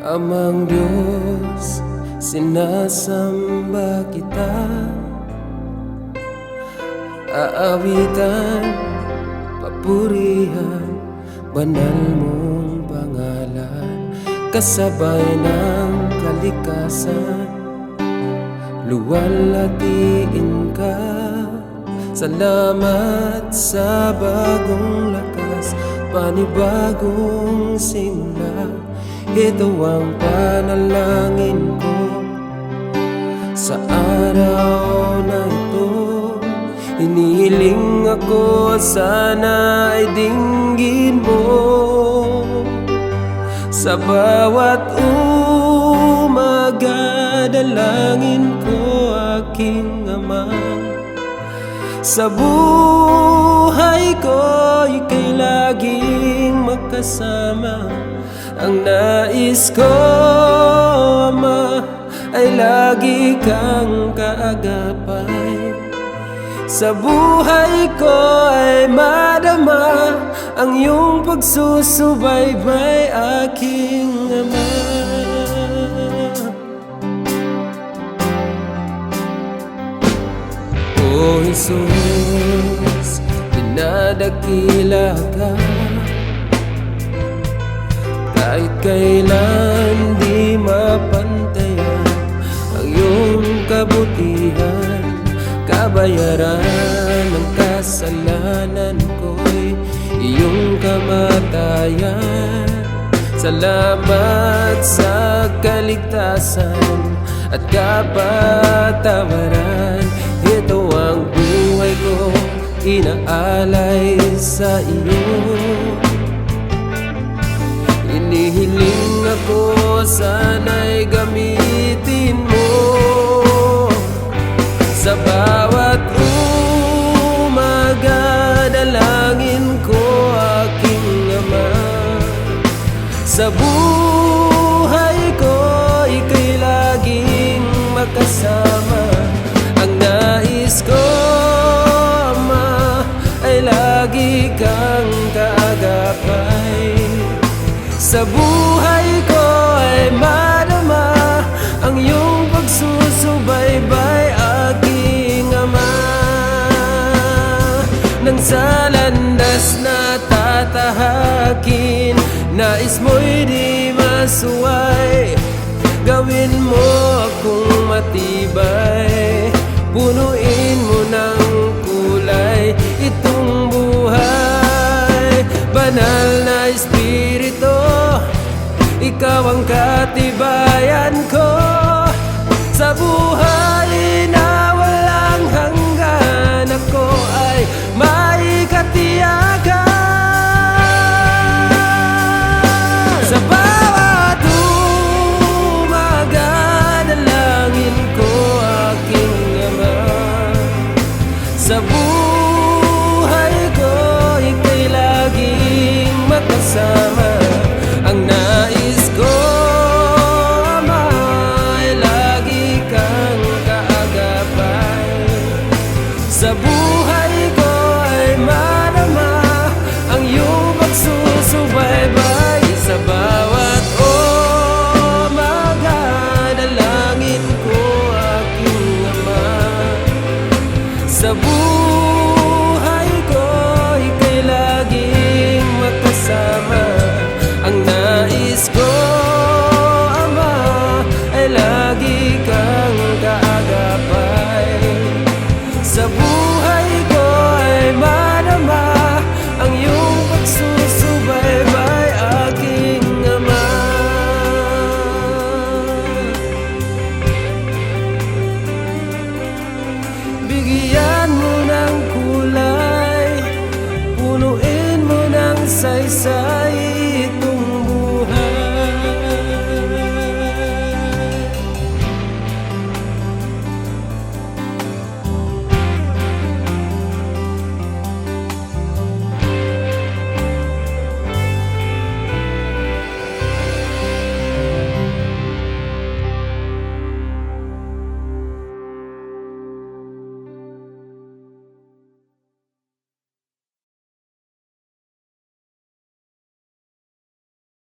Amang Diyos, sinasamba kita. Aawitan, papurihan, banal mong pangalan. Kasabay ng kalikasan, luwalhatiin ka. Salamat sa bagong lakas, panibagong simula. Ito ang panalangin ko sa araw na ito. Hinihiling ako, sana ay dinggin mo sa bawat umaga. Dalangin ko, aking Ama, sa buhay ko ika'y laging magkasama. Ang nais ko, Ama, ay lagi kang kaagapay. Sa buhay ko ay madama ang iyong pagsusubaybay, aking Ama. O Jesus, dinadakila ka. Kahit kailan di mapantayan ang iyong kabutihan. Kabayaran ng kasalanan ko'y iyong kamatayan. Salamat sa kaligtasan at kapatawaran. Ito ang buhay ko, inaalay sa iyo. Hinihiling ako, sana'y gamitin mo sa bawat umaga. Dalangin ko, aking Ama, sa buhay ko ika'y laging makasama. Ang nais ko, Ama, ay lagi kang kaagapay. Sa buhay ko ay madama ang iyong pagsusubaybay, aking Ama. Nang sa landas na tatahakin, nais mo'y di masuway. Gawin mo akong matibay, punuin mo ng kulay itong buhay. Banal na Espiritu, ikaw ang katibayan ko. Sa buhay na walang hanggan, ako ay maikatiyakan. Sa bawat umaga, dalangin ko, aking Ama, sa buhay ko ika'y laging makasama. Ang nais ko, Ama, ay lagi kang kaagapay. Sa buhay ko ay madama ang iyong pagsusubaybay. Sa bawat umaga, dalangin ko, aking Ama, sa buhay